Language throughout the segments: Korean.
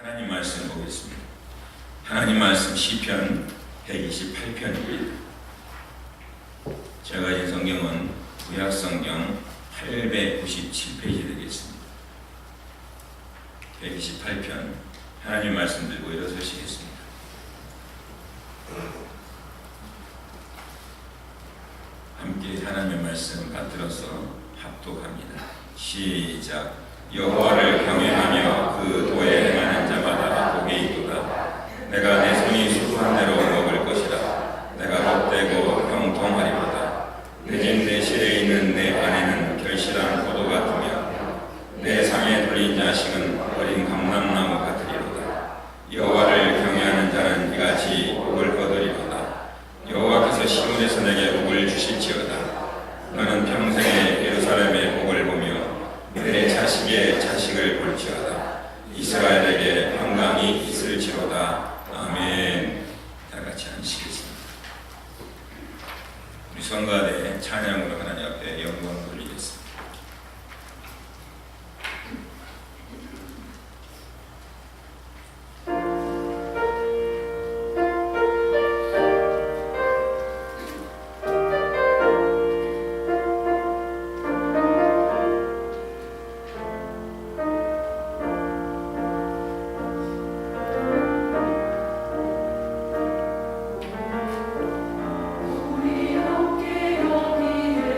하나님 말씀 보겠습니다. 하나님 말씀 시편 128편입니다. 제가 가진 성경은 구약성경 897페이지 되겠습니다. 128편 하나님 말씀 들고 일어서시겠습니다. 함께 하나님의 말씀 받들어서 합독합니다. 시작. 여호와를 경외하며 그 도에 행하는 자마다 복이 있도다. 내가 내 손이 수고한 대로 먹을 것이라. 내가 복되고 형통하리로다. 내 집 내 실에 있는 내 아내는 결실한 포도 같으며 내 상에 돌린 자식은 어린 감람나무 같으리로다. 여호와를 경외하는 자는 이같이 복을 거두리로다. 여호와께서 시온에서 내게 복을 주실지어다. 너는 평생에 예루살렘의 복을 보며 내 자식의 자식을 볼지어다. 이스라엘에게 평강이 있을지로다. 아멘. 다 같이 앉으시겠습니다. 우리 성가대 찬양으로 하나님 앞에 영광 돌리겠습니다. 우리 함께 여기에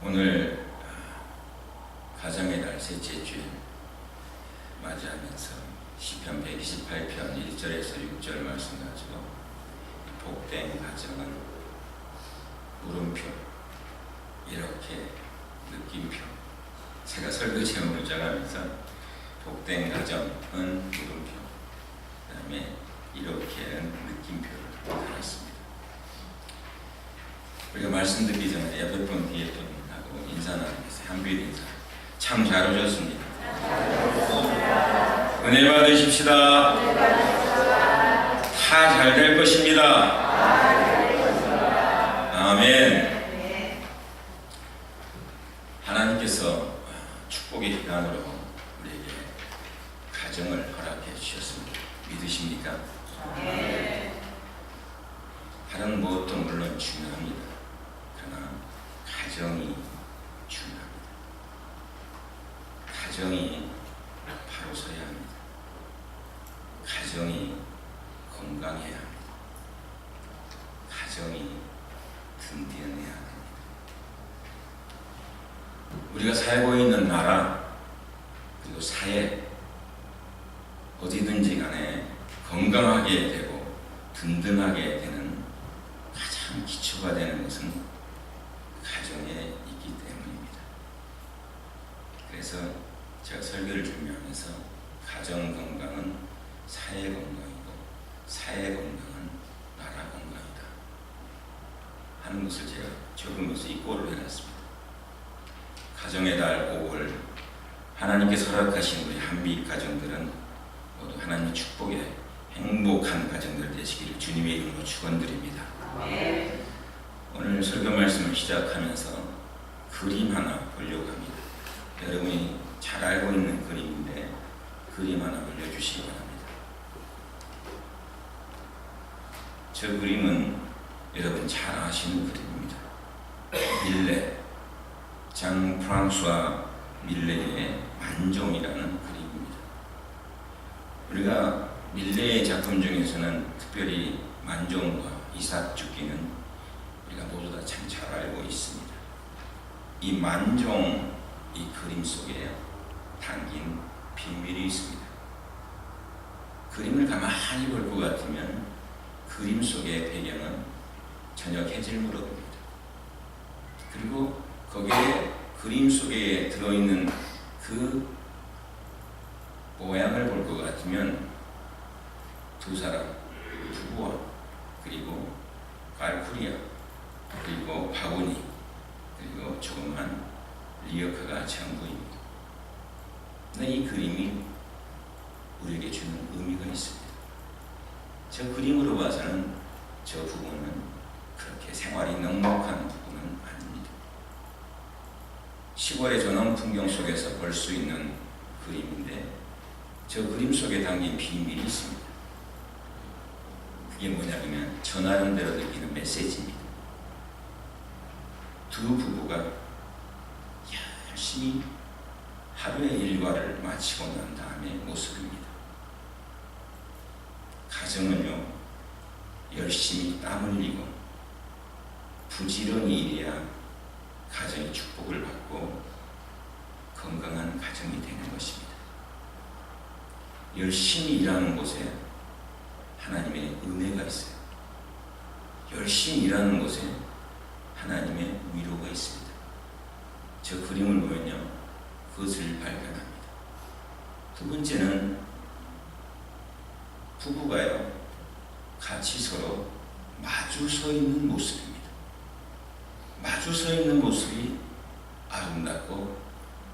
오늘 가정의 달 셋째 주에 맞이하면서 시편 128편 1절에서 6절 말씀 가지고 복된 가정은 물음표, 이렇게 느낌표. 제가 설교 제목을 짜가면서 복된 가정은 물음표, 그 다음에 이렇게는 느낌표를 달았습니다. 우리가 말씀 듣기 전에 옆에 분 뒤에 분하고 인사 나누겠어요. 한빛 인사. 참 잘 오셨습니다. 은혜 받으십시다. 다 잘 될 것입니다. 아멘. 하나님께서 축복의 기간으로 우리에게 가정을 허락해 주셨습니다. 믿으십니까? 다른 무엇도 물론 중요합니다. 그러나 가정이 중요합니다. 가정이 바로 서야 합니다. 가정이 건강해야 합니다. 가정이 든든해야 합니다. 우리가 살고 있는 나라 그리고 사회 어디든지 간에 건강하게 되고 든든하게 되는 가장 기초가 되는 것은 가정에 있기 때문입니다. 그래서 제가 설교를 준비하면서 가정 건강은 사회 건강이고 사회 건강은 나라 건강이다 하는 것을 제가 적으면서 이 꼴을 해놨습니다. 가정의 달 5월 하나님께서 허락하신 우리 한빛 가정들은 모두 하나님의 축복에 행복한 가정들 되시기를 주님의 이름으로 축원드립니다. 오늘 설교 말씀을 시작하면서 그림 하나 보려고 합니다. 여러분이 잘 알고 있는 그림인데 그림 하나 올려주시기 바랍니다. 저 그림은 여러분 잘 아시는 그림입니다. 밀레, 장 프랑수아 밀레의 만종이라는 그림입니다. 우리가 밀레의 작품 중에서는 특별히 만종과 이삭 죽기는 우리가 모두 다 참 잘 알고 있습니다. 이 만종 이 그림 속에 담긴 비밀이 있습니다. 그림을 가만히 볼 것 같으면 그림 속의 배경은 저녁 해질물어입니다. 그리고 거기에 그림 속에 들어있는 그 모양을 볼 것 같으면 두 사람, 부부와 그리고 갈쿠리아 그리고 바구니 그리고 조그만 리어카가 전부입니다. 근데 이 그림이 우리에게 주는 의미가 있습니다. 저 그림으로 봐서는 저 부부는 그렇게 생활이 넉넉한 부부는 아닙니다. 시골의 저런 풍경 속에서 볼 수 있는 그림인데 저 그림 속에 담긴 비밀이 있습니다. 그게 뭐냐면 저 나름대로 느끼는 메시지입니다. 두 부부가 열심히 하루의 일과를 마치고 난 다음의 모습입니다. 가정은요, 열심히 땀 흘리고 부지런히 일해야 가정이 축복을 받고 건강한 가정이 되는 것입니다. 열심히 일하는 곳에 하나님의 은혜가 있어요. 열심히 일하는 곳에 하나님의 위로가 있습니다. 저 그림을 보면요, 그것을 발견합니다. 두 번째는 부부가요, 같이 서로 마주 서 있는 모습입니다. 마주 서 있는 모습이 아름답고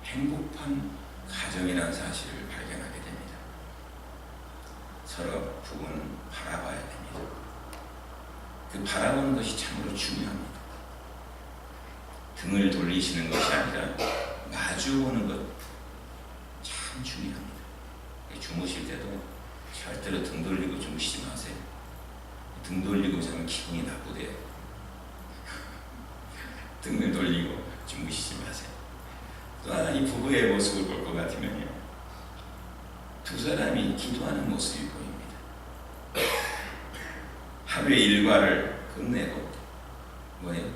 행복한 가정이라는 사실을 발견하게 됩니다. 서로 부부는 바라봐야 됩니다. 그 바라보는 것이 참으로 중요합니다. 등을 돌리시는 것이 아니라 마주 보는 것 참 중요합니다. 주무실 때도 절대로 등 돌리고 주무시지 마세요. 등 돌리고 자면 기분이 나쁘대요. 등을 돌리고 주무시지 마세요. 또 하나 이 부부의 모습을 볼 것 같으면요, 두 사람이 기도하는 모습이 보입니다. 하루의 일과를 끝내고 뭐예요?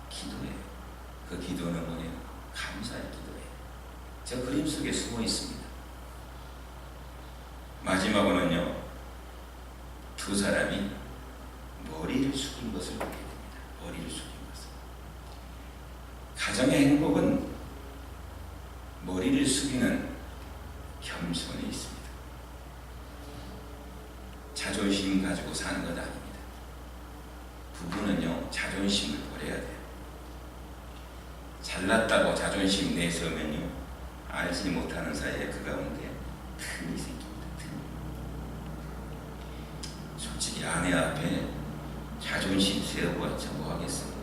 기도해요. 그 기도는 저 그림 속에 숨어 있습니다. 마지막으로는요, 두 사람이 머리를 숙인 것을 보게 됩니다. 머리를 숙인 것을. 가정의 행복은 머리를 숙이는 겸손에 있습니다. 자존심 가지고 사는 것 아닙니다. 부부는요, 자존심을 버려야 돼요. 잘났다고 자존심 내세우면요, 알지 못하는 사이에 그 가운데 틈이 생깁니다. 틈. 솔직히 아내 앞에 자존심 세워봤자 뭐 하겠습니까?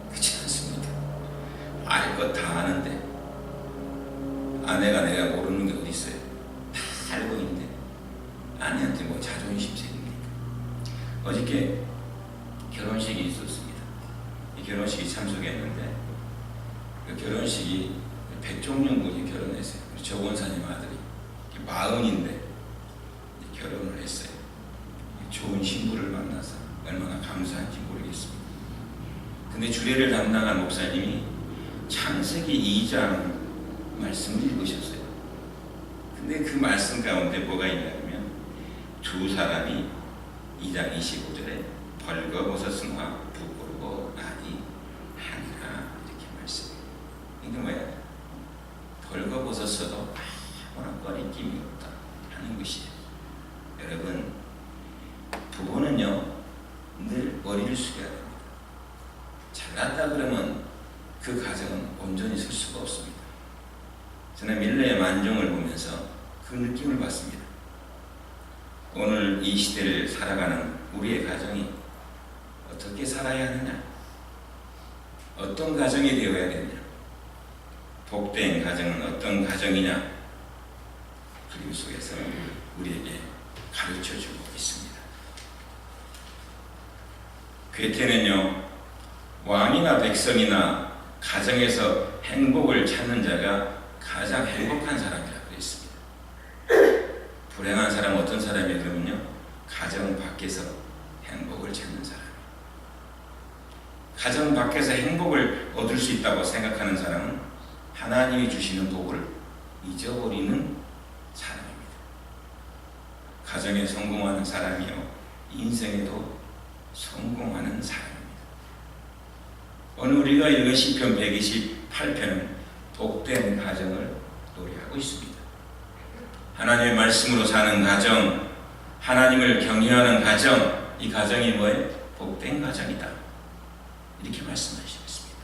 그렇지 않습니까? 알 것 다 아는데 아내가 내가 모르는 게 어디 있어요? 다 알고 있는데 아내한테 뭐 자존심 세웁니까? 어저께 결혼식이 있었습니다. 이 결혼식이 참석했는데 그 결혼식이 백종영 군이 결혼했어요. 조 원사님 아들이 40인데 결혼을 했어요. 좋은 신부를 만나서 얼마나 감사한지 모르겠습니다. 근데 주례를 담당한 목사님이 창세기 2장 말씀을 읽으셨어요. 근데 그 말씀 가운데 뭐가 있냐면 두 사람이 2장 25절에 벌거벗었으나 부끄러워 나니 하니라 이렇게 말씀해요. 이게 뭐야? 벌거벗었어도 아무런 꺼리낌이 없다 하는 것이에요. 여러분, 부부는요 늘 머리를 숙여야 됩니다. 잘났다 그러면 그 가정은 온전히 설 수가 없습니다. 저는 밀레의 만종을 보면서 그 느낌을 받습니다. 오늘 이 시대를 살아가는 우리의 가정이 어떻게 살아야 하느냐, 어떤 가정이 되어야 되느냐, 복된 가정은 어떤 가정이냐, 그림 속에서 우리에게 가르쳐주고 있습니다. 괴테는요, 왕이나 백성이나 가정에서 행복을 찾는 자가 가장 행복한 사람이라고 그랬습니다. 불행한 사람은 어떤 사람이에요? 그러면요, 가정 밖에서 행복을 찾는 사람. 가정 밖에서 행복을 얻을 수 있다고 생각하는 사람은 하나님이 주시는 복을 잊어버리는 사람입니다. 가정에 성공하는 사람이요, 인생에도 성공하는 사람입니다. 오늘 우리가 읽은 시편 128편은 복된 가정을 노래하고 있습니다. 하나님의 말씀으로 사는 가정, 하나님을 경외하는 가정, 이 가정이 뭐예요? 복된 가정이다. 이렇게 말씀하시고 있습니다.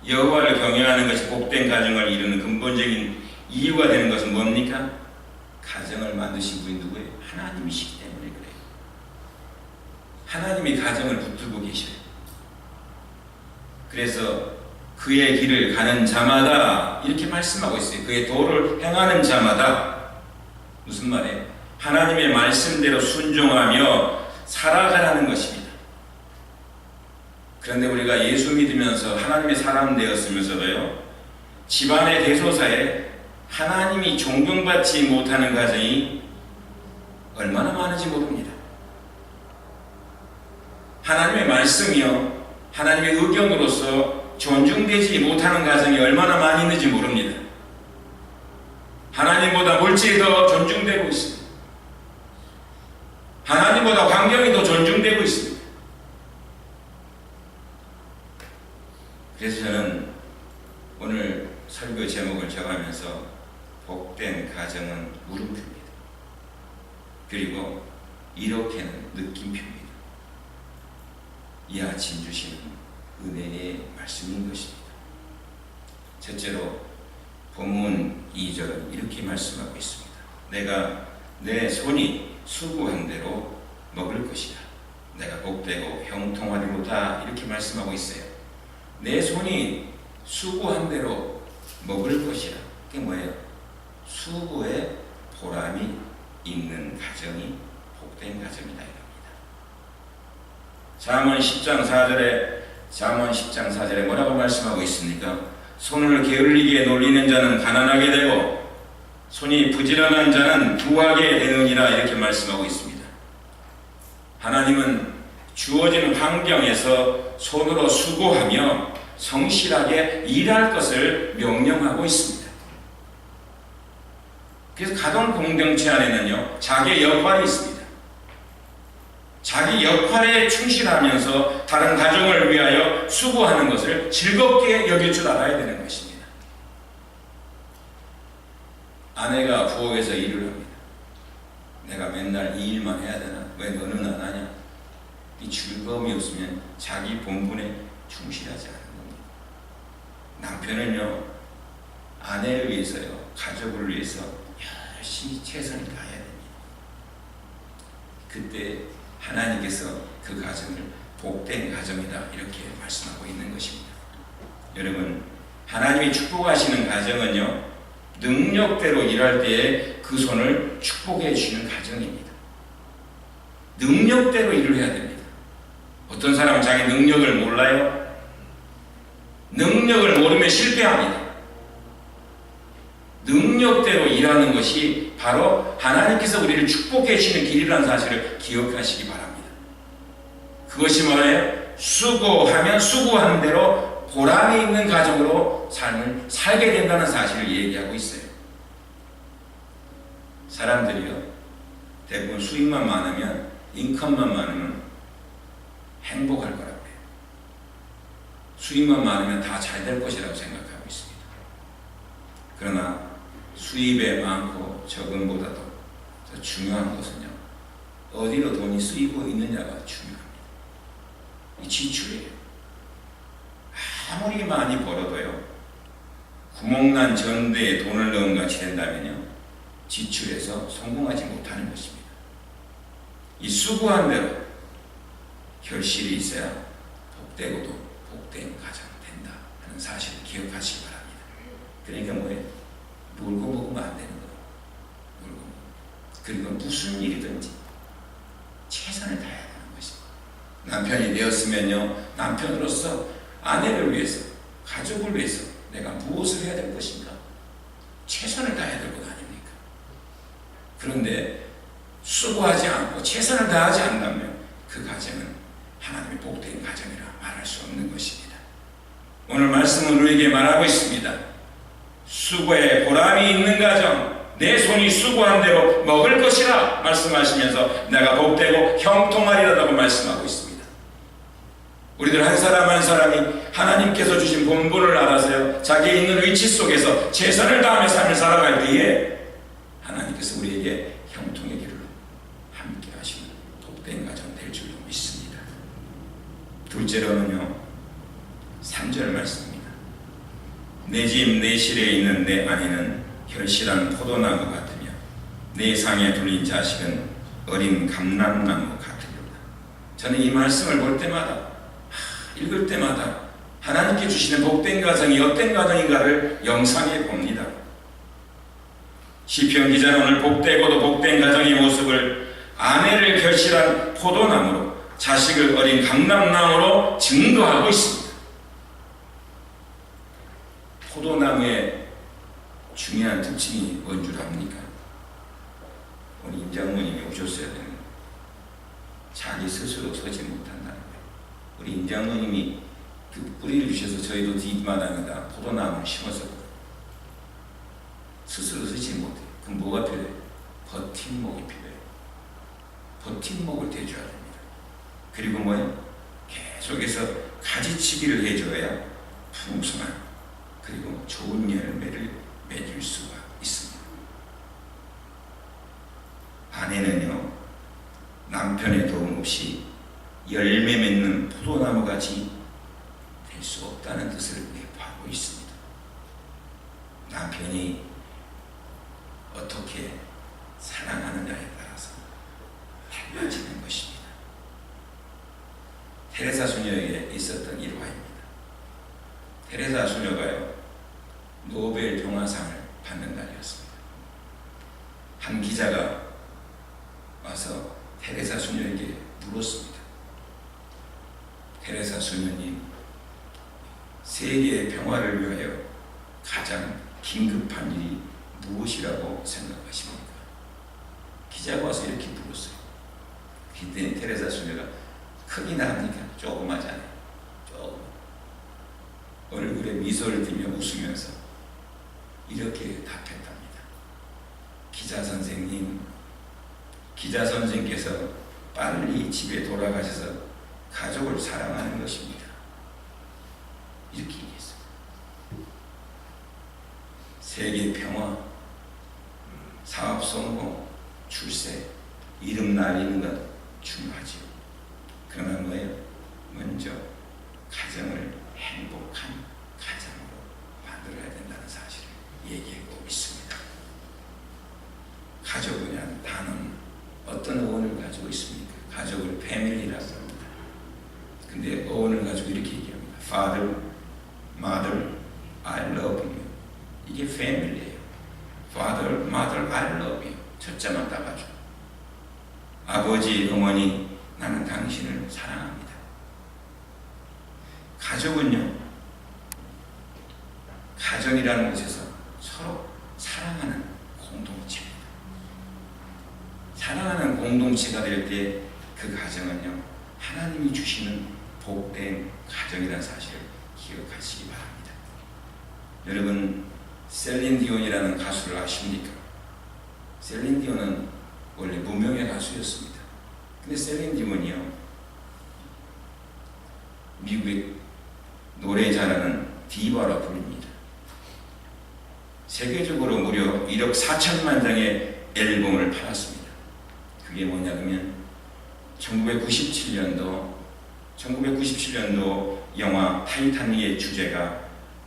여호와를 경외하는 것이 복된 가정을 이루는 근본적인 이유가 되는 것은 뭡니까? 가정을 만드신 분이 누구예요? 하나님이시기 때문에 그래요. 하나님이 가정을 붙들고 계셔요. 그래서 그의 길을 가는 자마다 이렇게 말씀하고 있어요. 그의 도를 행하는 자마다. 무슨 말이에요? 하나님의 말씀대로 순종하며 살아가라는 것입니다. 그런데 우리가 예수 믿으면서 하나님의 사람 되었으면서도요, 집안의 대소사에 하나님이 존경받지 못하는 가정이 얼마나 많은지 모릅니다. 하나님의 말씀이요, 하나님의 의견으로서 존중되지 못하는 가정이 얼마나 많이 있는지 모릅니다. 하나님보다 물질이 더 존중되고 있습니다. 하나님보다 환경이 더 존중되고 있습니다. 그래서 저는 오늘 설교 제목을 정하면서 복된 가정은 물음표입니다. 그리고 이렇게는 느낌표입니다. 이 아침 주시는 은혜의 말씀인 것입니다. 첫째로 본문 2절은 이렇게 말씀하고 있습니다. 내가 내 손이 수고한 대로 먹을 것이다. 내가 복되고 형통하리로다. 이렇게 말씀하고 있어요. 내 손이 수고한 대로 먹을 것이라. 그게 뭐예요? 수고에 보람이 있는 가정이 복된 가정이다. 잠언 10장 4절에 뭐라고 말씀하고 있습니까? 손을 게을리게 놀리는 자는 가난하게 되고 손이 부지런한 자는 부하게 되느니라. 이렇게 말씀하고 있습니다. 하나님은 주어진 환경에서 손으로 수고하며 성실하게 일할 것을 명령하고 있습니다. 그래서 가정 공동체 안에는요, 자기의 역할이 있습니다. 자기 역할에 충실하면서 다른 가정을 위하여 수고하는 것을 즐겁게 여길 줄 알아야 되는 것입니다. 아내가 부엌에서 일을 합니다. 내가 맨날 이 일만 해야 되나? 왜 너는 안 하냐? 이 즐거움이 없으면 자기 본분에 충실하지 않은 겁니다. 남편은요, 아내를 위해서요, 가족을 위해서 열심히 최선을 다해야 됩니다. 그때 하나님께서 그 가정을 복된 가정이다 이렇게 말씀하고 있는 것입니다. 여러분, 하나님이 축복하시는 가정은요, 능력대로 일할 때에 그 손을 축복해 주시는 가정입니다. 능력대로 일을 해야 됩니다. 어떤 사람은 자기 능력을 몰라요. 능력을 모르면 실패합니다. 능력대로 일하는 것이 바로 하나님께서 우리를 축복해 주시는 길이라는 사실을 기억하시기 바랍니다. 그것이 뭐예요? 수고하면 수고하는 대로 보람이 있는 가정으로 삶을 살게 된다는 사실을 얘기하고 있어요. 사람들이요, 대부분 수입만 많으면, 인컴만 많으면 행복할 거라고 해요. 수입만 많으면 다 잘 될 것이라고 생각하고 있습니다. 그러나 수입에 많고 적음보다도 더 중요한 것은요, 어디로 돈이 쓰이고 있느냐가 중요합니다. 이 지출이에요. 아무리 많이 벌어도요, 구멍난 전대에 돈을 넣은 같이 된다면요, 지출에서 성공하지 못하는 것입니다. 이 수고한 대로 결실이 있어야 복되고도 복된 가정 된다 하는 사실을 기억하시기 바랍니다. 그러니까 뭐예요? 놀고 먹으면 안 되는 거예요. 놀고 먹으면. 그리고 무슨 일이든지 최선을 다해야 하는 것입니다. 남편이 되었으면요, 남편으로서 아내를 위해서, 가족을 위해서 내가 무엇을 해야 될 것인가? 최선을 다해야 될 것 아닙니까? 그런데 수고하지 않고 최선을 다하지 않는다면 그 가정은 하나님의 복된 가정이라 말할 수 없는 것입니다. 오늘 말씀은 우리에게 말하고 있습니다. 수고에 보람이 있는 가정, 내 손이 수고한 대로 먹을 것이라 말씀하시면서 내가 복되고 형통하리라고 말씀하고 있습니다. 우리들 한 사람 한 사람이 하나님께서 주신 본분을 알아서요, 자기의 있는 위치 속에서 최선을 다하며 삶을 살아갈 때에 하나님께서 우리에게 형통의 길을 함께 하시는 복된 가정 될 줄로 믿습니다. 둘째로는요, 3절 말씀입니다. 내 집 내 실에 있는 내 아내는 결실한 포도나무 같으며 내 상에 둘린 자식은 어린 감람나무 같으리로다. 저는 이 말씀을 볼 때마다, 읽을 때마다 하나님께 주시는 복된 가정이 어떤 가정인가를 영상해 봅니다. 시편 기자는 오늘 복되고도 복된 가정의 모습을 아내를 결실한 포도나무로, 자식을 어린 감람나무로 증거하고 있습니다. 포도나무의 중요한 특징이 뭔 줄 압니까? 오늘 임장모님이 오셨어야 되는, 자기 스스로 서지 못한다는 거예요. 우리 임장모님이 그 뿌리를 주셔서 저희도 뒷마당에다 포도나무를 심었었거든요. 스스로 서지 못해요. 그럼 뭐가 필요해요? 버팀목이 필요해요. 버팀목을 대줘야 됩니다. 그리고 뭐예요? 계속해서 가지치기를 해줘야 풍성한, 그리고 좋은 열매를 맺을 수가 있습니다. 아내는요, 남편의 도움 없이 열매 맺는 포도나무같이 될 수 없다는 뜻을 내포하고 있습니다. 남편이 어떻게 사랑하느냐에 따라서 달라지는 것입니다. 테레사 수녀에게 있었던 일화입니다. 테레사 수녀가요, 노벨 평화상을 받는 날이었습니다. 한 기자가 와서 테레사 수녀에게 물었습니다. 테레사 수녀님, 세계의 평화를 위하여 가장 긴급한 일이 무엇이라고 생각하십니까? 기자가 와서 이렇게 물었어요. 그때 테레사 수녀가 크기나 합니까? 조그마잖아요. 조금. 얼굴에 미소를 띠며 웃으면서 이렇게 답했답니다. 기자 선생님께서 빨리 집에 돌아가셔서 가족을 사랑하는 것입니다. 이렇게 얘기했어요. 세계 평화, 사업 성공, 출세, 이름 날리는 것 중요하지요. 그러나 뭐예요? 먼저 가정을 행복한 가정으로 만들어야 된다는 사실을 얘기하고 있습니다. 가족이라는 단어는 어떤 어원을 가지고 있습니까? 가족을 패밀리라고 합니다. 근데 어원을 가지고 이렇게 얘기합니다. Father, Mother, I love you. 이게 패밀리예요. Father, Mother, I love you. 첫자만 따가죠. 아버지, 어머니, 나는 당신을 사랑합니다. 가족은요, 가정이라는 곳에서 서로 사랑하는 공동체입니다. 사랑하는 공동체가 될 때 그 가정은요, 하나님이 주시는 복된 가정이라는 사실을 기억하시기 바랍니다. 여러분, 셀린 디온이라는 가수를 아십니까? 셀린 디온은 원래 무명의 가수였습니다. 근데 셀린 디온이요, 미국의 노래 잘하는 디바라 부릅니다. 세계적으로 무려 1억 4천만 장의 앨범을 팔았습니다. 그게 뭐냐면 1997년도 영화 타이타닉의 주제가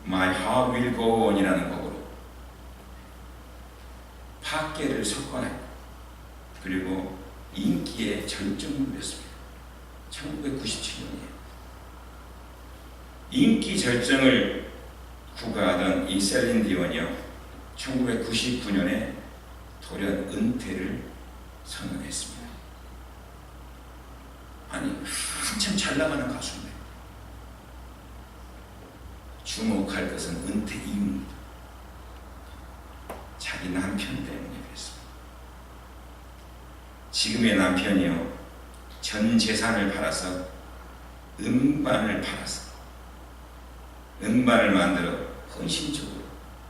My Heart Will Go On이라는 곡으로 팝계를 석권했고, 그리고 인기의 절정을 누렸습니다. 1997년이에요. 인기 절정을 구가하던 이 셀린 디온이요, 1999년에 돌연 은퇴를 선언했습니다. 아니, 한참 잘 나가는 가수인데 주목할 것은 은퇴 이유입니다. 자기 남편 때문에 그랬습니다. 지금의 남편이요, 전 재산을 팔아서 음반을 만들어 헌신적으로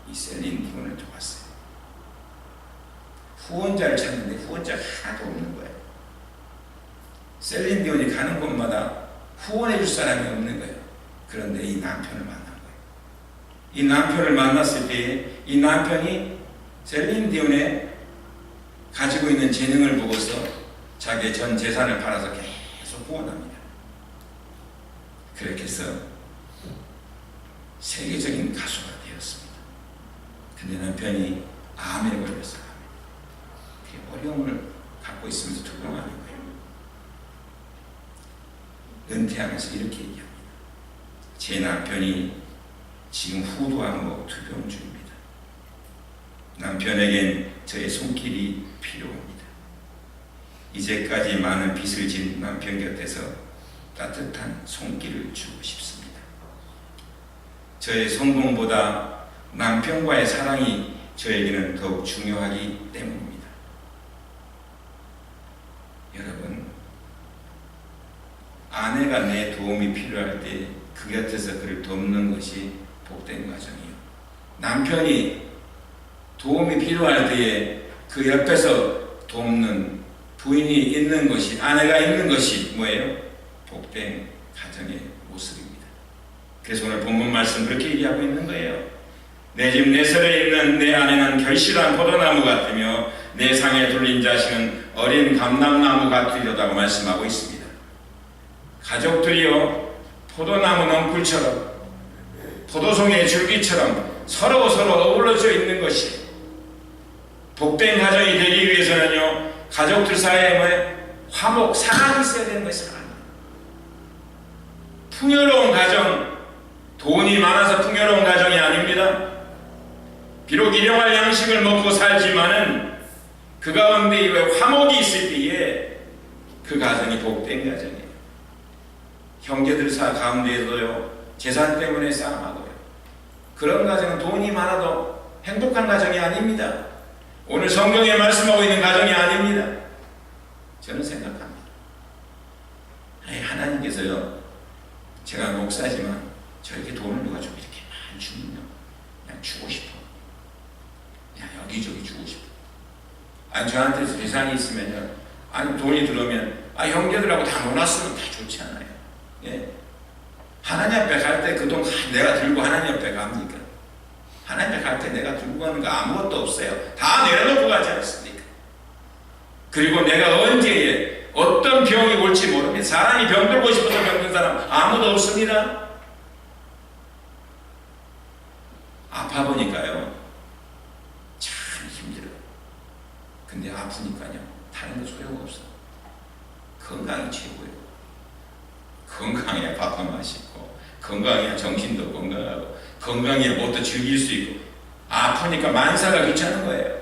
이 셀린 디온을 도왔어요. 후원자를 찾는데 후원자가 하나도 없는 거예요. 셀린 디온이 가는 곳마다 후원해 줄 사람이 없는 거예요. 그런데 이 남편을 만난 거예요. 이 남편을 만났을 때에 이 남편이 셀린 디온의 가지고 있는 재능을 보고서 자기의 전 재산을 팔아서 계속 후원합니다. 그렇게 해서 세계적인 가수가 되었습니다. 근데 남편이 암에 걸렸어요. 어려움을 갖고 있으면서 투병하는 거예요. 은퇴하면서 이렇게 얘기합니다. 제 남편이 지금 후두암으로 투병 중입니다. 남편에겐 저의 손길이 필요합니다. 이제까지 많은 빚을 진 남편 곁에서 따뜻한 손길을 주고 싶습니다. 저의 성공보다 남편과의 사랑이 저에게는 더욱 중요하기 때문입니다. 여러분, 아내가 내 도움이 필요할 때 그 곁에서 그를 돕는 것이 복된 가정이요. 남편이 도움이 필요할 때에 그 옆에서 돕는 부인이 있는 것이, 아내가 있는 것이 뭐예요? 복된 가정의 모습입니다. 그래서 오늘 본문 말씀 그렇게 얘기하고 있는 거예요. 내 집 내설에 있는 내 아내는 결실한 포도나무 같으며 내 상에 둘린 자식은 어린 감람나무 같으리로다고 말씀하고 있습니다. 가족들이요, 포도나무 넝쿨처럼, 포도송이의 줄기처럼 서로 어우러져 있는 것이, 복된 가정이 되기 위해서는요, 가족들 사이에 화목, 사랑이 있어야 되는 것이 사랑입니다. 풍요로운 가정, 돈이 많아서 풍요로운 가정이 아닙니다. 비록 일용할 양식을 먹고 살지만은 그 가운데 화목이 있을 때에 그 가정이 복된 가정이에요. 형제들 가운데에도요, 재산 때문에 싸움하고요. 그런 가정은 돈이 많아도 행복한 가정이 아닙니다. 오늘 성경에 말씀하고 있는 가정이 아닙니다. 저는 생각합니다. 하나님께서요, 제가 목사지만 저에게 돈을 누가 좀 이렇게 많이 주면요, 그냥 주고 싶어. 그냥 여기저기 주고 싶어. 아니 저한테 재산이 있으면요, 아니 돈이 들어오면 형제들하고 다 놀았으면 다 좋지 않아요? 예? 하나님 앞에 갈 때 그 돈 내가 들고 하나님 앞에 갑니까? 하나님 앞에 갈 때 내가 들고 가는 거 아무것도 없어요. 다 내려놓고 가지 않습니까? 그리고 내가 언제 어떤 병이 올지 모릅니다. 사람이 병들고 싶어서 병든 사람 아무도 없습니다. 아파 보니까요 참 힘들어요. 근데 아프니까요 다른 거 소용없어. 건강이 최고예요. 건강해야 밥도 맛있고, 건강해야 정신도 건강하고, 건강해야 뭣도 즐길 수 있고. 아프니까 만사가 귀찮은 거예요.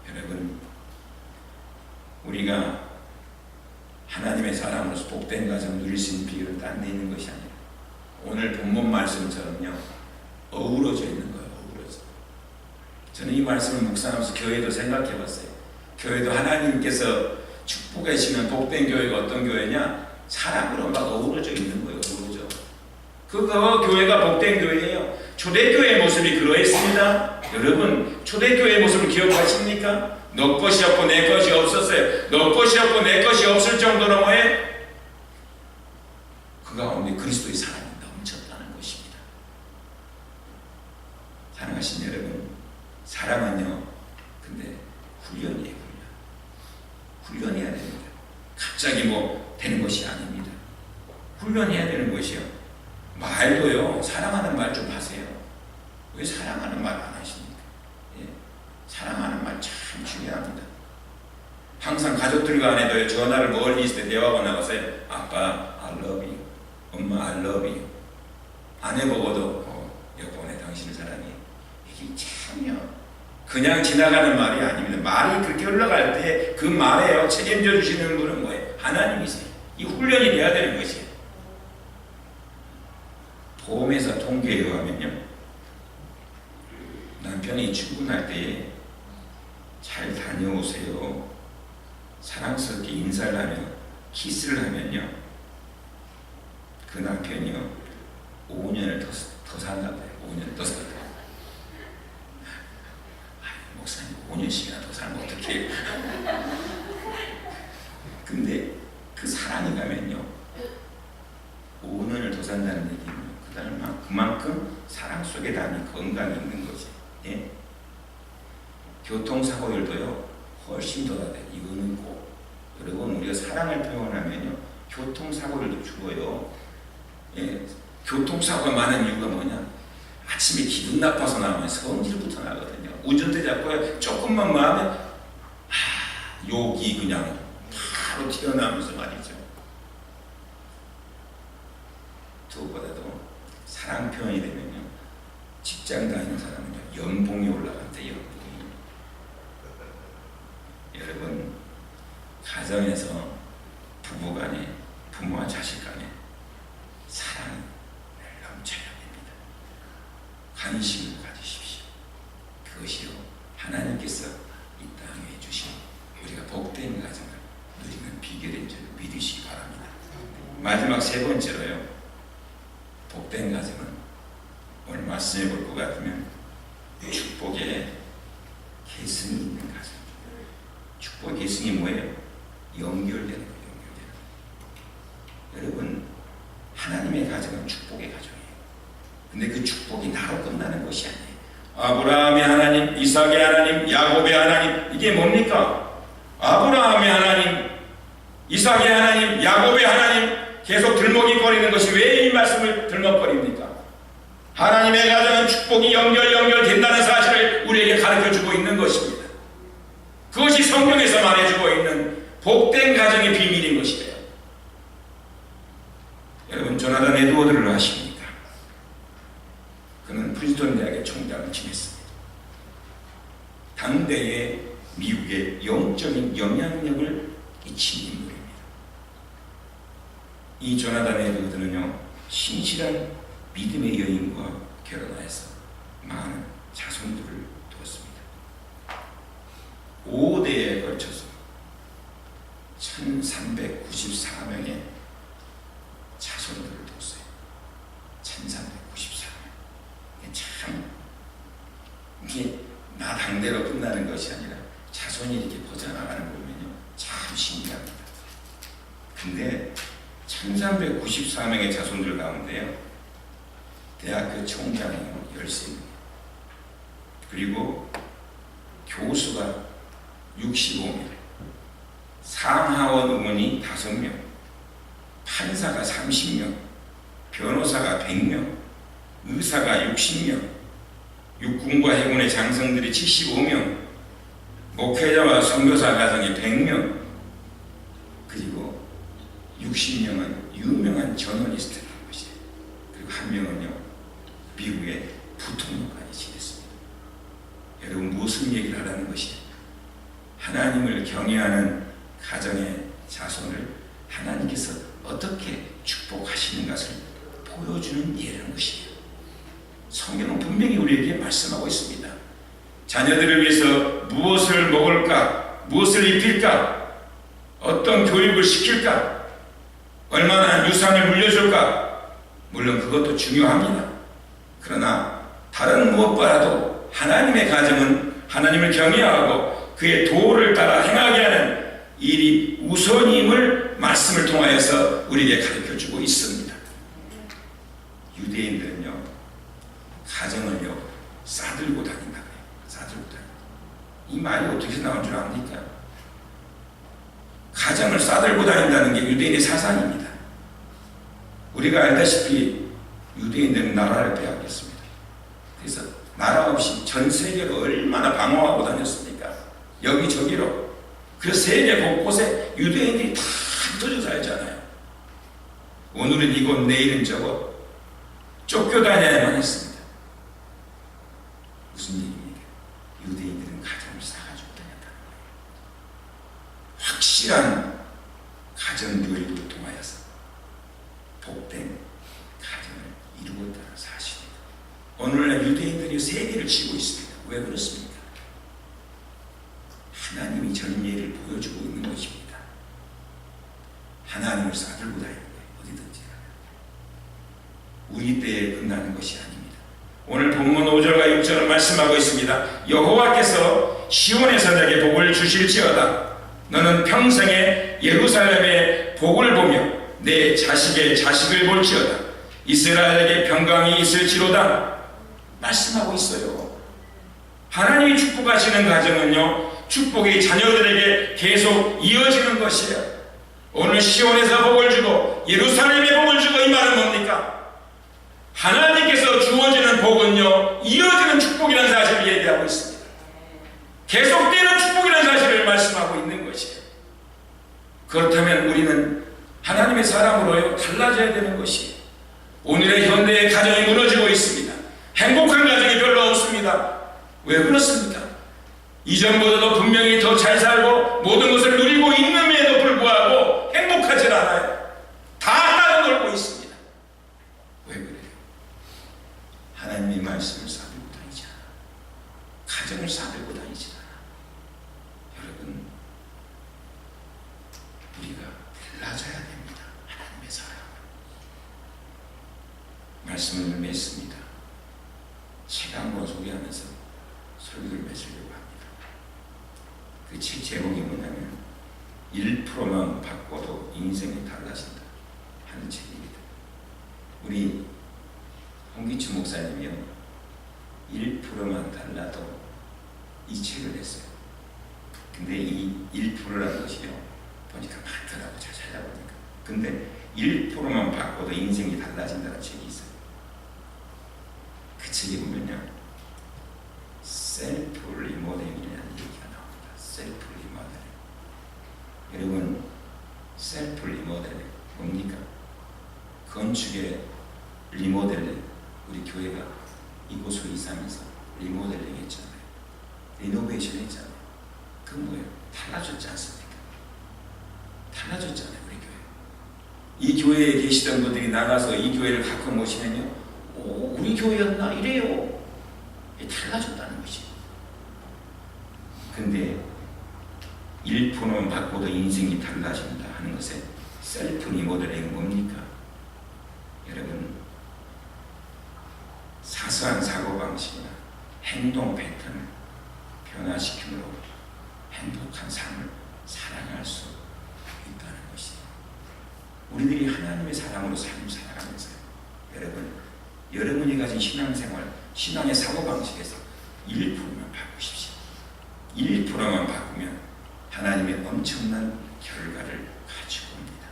여러분, 우리가 하나님의 사람으로서 복된 가정 누릴 수 있는 비결은 딴 데 있는 것이 아니라 오늘 본문 말씀처럼요 어우러져 있는 거예요. 어우러져. 저는 이 말씀을 묵상하면서 교회도 생각해 봤어요. 교회도 하나님께서 축복해 주시는 복된 교회가 어떤 교회냐? 사랑으로 막 어우러져 있는 거예요. 어우러져. 그거 교회가 복된 교회예요. 초대교회의 모습이 그러했습니다. 여러분, 초대교회의 모습을 기억하십니까? 너 것이 없고 내 것이 없었어요. 너 것이 없고 내 것이 없을 정도로 뭐해? 그 가운데 그리스도의 사랑이 넘쳤다는 것입니다. 사랑하신 여러분, 사랑은요, 근데 훈련이에요. 훈련해야 됩니다. 갑자기 뭐 되는 것이 아닙니다. 훈련해야 되는 것이요. 말도요, 사랑하는 말 좀 하세요. 왜 사랑하는 말 안 하십니까? 예. 사랑하는 말 참 중요합니다. 항상 가족들과 안 해도요, 전화를 멀리 있을 때 대화가 나가서요, 아빠, I love you. 엄마, I love you. 안 해보고도, 여보네, 당신을 사랑해. 이게 참요. 그냥 지나가는 말이 아닙니다. 말이 그렇게 흘러갈 때 그 말에요 책임져 주시는 분은 뭐예요? 하나님이세요. 이 훈련이 돼야 되는 것이에요. 보험회사 통계에 의하면요, 남편이 출근할 때에 잘 다녀오세요, 사랑스럽게 인사를 하며 키스를 하면요, 그 남편이요 5년을 더 산다고 해요. 5년을 더 산다. 목사님 5년씩이나 더 살면 어떡해요? 근데 그 사랑이 가면요 5년을 더 산다는 얘기는 그만큼 사랑 속에 담긴 건강이 있는 거지. 예? 교통사고율도요 훨씬 더 낮아요. 이거는 꼭 여러분, 우리가 사랑을 표현하면요 교통사고율도 줄어요. 예? 교통사고가 많은 이유가 뭐냐? 아침에 기분 나빠서 나오면 성질부터 나거든요. 운전대 잡고 조금만 마으면 욕이 그냥 바로 튀어나오면서 말이죠. 그것보다도 사랑 표현이 되면요, 직장 다니는 사람은요 연봉이 올라간대. 연봉이. 여러분, 가정에서 부부간에, 부모와 자식간에 사랑을 넘쳐야 됩니다. 관심을 가지십시오. 그것이요 하나님께서 이 땅에 주신 우리가 복된 가정을 누리는 비결인 줄 믿으시기 바랍니다. 마지막 세 번째로요, 복된 가정은 오늘 말씀해 볼 것 같으면 축복의 계승이 있는 가정. 축복의 계승이 뭐예요? 연결되는 거예요. 연결되는. 여러분, 하나님의 가정은 축복의 가정이에요. 근데 그 축복이 나로 끝나는 것이 아니에요. 아브라함의 하나님, 이삭의 하나님, 야곱의 하나님, 이게 뭡니까? 아브라함의 하나님, 이삭의 하나님, 야곱의 하나님, 계속 들먹이거리는 것이 왜 이 말씀을 들먹거립니까? 하나님의 가정은 축복이 연결된다는 사실을 우리에게 가르쳐주고 있는 것입니다. 그것이 성경에서 말해주고 있는 복된 가정의 비밀인 것이에요. 여러분, 조나단 에드워드를 아십니까? 그는 프린스턴 대학의 총장을 지냈습니다. 당대의 미국의 영적인 영향력을 끼친 인물입니다. 이 조나단 에드워드는요, 신실한 믿음의 여인과 결혼하여서 많은 자손들을 두었습니다. 5대에 걸쳐서 1394명의 자손들을 두었어요. 1394명. 참, 이게 나 당대로 끝나는 끝나는 것이 아니라 자손이 이렇게 퍼져나가는 거 보면요, 참 신기합니다. 근데 1394명의 자손들 가운데요, 대학교 총장이 13명, 그리고 교수가 65명, 상하원 의원이 5명, 판사가 30명, 변호사가 100명, 의사가 60명, 육군과 해군의 장성들이 75명, 목회자와 선교사 가정이 100명, 그리고 60명은 유명한 저널리스트라는 것이에요. 그리고 한 명은요, 미국의 부통령까지 지냈습니다. 여러분, 무슨 얘기를 하라는 것이에요? 하나님을 경외하는 가정의 자손을 하나님께서 어떻게 축복하시는 것을 보여주는 예라는 것이에요. 성경은 분명히 우리에게 말씀하고 있습니다. 자녀들을 위해서 무엇을 먹을까, 무엇을 입힐까, 어떤 교육을 시킬까, 얼마나 유산을 물려줄까, 물론 그것도 중요합니다. 그러나 다른 무엇보다도 하나님의 가정은 하나님을 경외하고 그의 도를 따라 행하게 하는 일이 우선임을 말씀을 통하여서 우리에게 가르쳐주고 있습니다. 유대인들은요, 가정을요 싸들고 다닌다 그래요. 싸들고 다닌다. 이 말이 어떻게 나온 줄 압니까? 가정을 싸들고 다닌다는 게 유대인의 사상입니다. 우리가 알다시피 유대인들은 나라를 빼앗겼습니다. 그래서 나라 없이 전 세계로 얼마나 방황하고 다녔습니까? 여기저기로. 그래서 세계 곳곳에 유대인들이 다 흩어져 살잖아요. 오늘은 이곳, 내일은 저곳 쫓겨다녀야만 했습니다. 무슨 얘기입니까? 유대인들은 가정을 싸가지고 다녔다는 거예요. 확실한 가정 교육을 통하여서 복된 가정을 이루었다는 사실입니다. 오늘날 유대인들이 세계를 치고 있습니다. 왜 그렇습니까? 하나님이 전례를 보여주고 있는 것입니다. 하나님을 싸들고 다니는 거예요. 어디든지. 우리 때에 끝나는 것이 아닙니다. 오늘 본문 5절과 6절은 말씀하고 있습니다. 여호와께서 시온에서 내게 복을 주실지어다. 너는 평생에 예루살렘의 복을 보며 내 자식의 자식을 볼지어다. 이스라엘에게 평강이 있을지로다. 말씀하고 있어요. 하나님이 축복하시는 가정은요, 축복이 자녀들에게 계속 이어지는 것이에요. 오늘 시온에서 복을 주고 예루살렘에 복을 주고, 이 말은 뭡니까? 하나님께서 주어지는 복은요, 이어지는 축복이라는 사실을 얘기하고 있습니다. 계속되는 축복이라는 사실을 말씀하고 있는 것이에요. 그렇다면 우리는 하나님의 사람으로요 달라져야 되는 것이에요. 오늘의 현대의 가정이 무너지고 있습니다. 행복한 가정이 별로 없습니다. 왜 그렇습니까? 이전보다도 분명히 더 잘 살고 모든 것을 누리고 있음에도 불구하고 행복하지 않아요. 다 따라놀고 있습니다. 왜 그래요? 하나님의 말씀을 싸들고 다니지 않아. 가정을 싸들고 다니지 않아. 여러분, 우리가 달라져야 됩니다. 하나님의 사람. 말씀을 맺습니다. 책 한 권 소개하면서 설교를 맺으려고 합니다. 그 책 제목이 뭐냐면 1%만 바꿔도 인생이 달라진다 하는 책입니다. 우리 홍기춘 목사님이요 1%만 달라도 이 책을 냈어요. 근데 이 1%라는 것이요 보니까 많더라고. 잘 찾아보니까. 근데 1%만 바꿔도 인생이 달라진다는 책이 있어요. 그 책에 보면요 셀프 리모델링이라는 얘기가 나옵니다. 셀프 리모델링. 여러분, 셀프 리모델링 뭡니까? 건축의 리모델링. 우리 교회가 이곳을 이사하면서 리모델링 했잖아요. 리노베이션 했잖아요. 그 뭐예요? 달라졌지 않습니까? 달라졌잖아요. 우리 교회. 이 교회에 계시던 분들이 나가서 이 교회를 가끔 오시면요, 오, 우리 교회였나? 이래요. 달라졌다는 것이. 근데 1%만 바꿔도 인생이 달라진다 하는 것에 셀프 리모델링은 뭡니까? 여러분, 사소한 사고방식이나 행동 패턴을 변화시킴으로 행복한 삶을 살아갈 수 있다는 것이에요. 우리들이 하나님의 사랑으로 삶을 살아가면서요. 여러분이 가진 신앙생활, 신앙의 사고방식에서 1%만 바꾸십시오. 1%만 바꾸면 하나님의 엄청난 결과를 가지고 옵니다.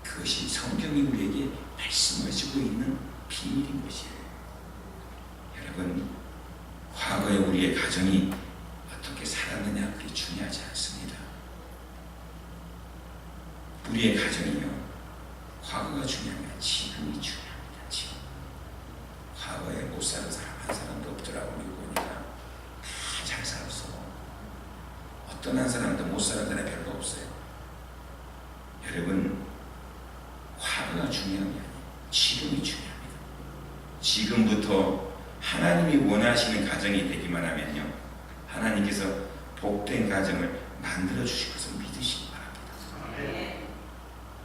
그것이 성경이 우리에게 말씀해주고 있는 비밀인 것이에요. 여러분, 과거에 우리의 가정이 어떻게 살았느냐 그게 중요하지 않습니다. 우리의 가정이요, 과거가 중요한 게 아니라 지금이 중요합니다. 지금. 과거에 못 사는 사람 한 사람도 없더라고. 우리 보니까 다 잘 살았어. 어떤 한 사람도 못 사는 사람이 별로 없어요. 여러분, 과거가 중요한 게 아니에요. 지금이 중요합니다. 지금부터 하나님이 원하시는 가정이 되기만 하면요, 하나님께서 복된 가정을 만들어 주실 것을 믿으시기 바랍니다.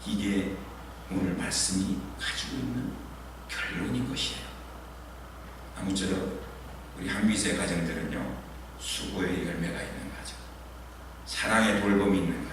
이게 오늘 말씀이 가지고 있는 결론인 것이에요. 아무쪼록 우리 한미세 가정들은요, 수고의 열매가 있는 가정, 사랑의 돌봄이 있는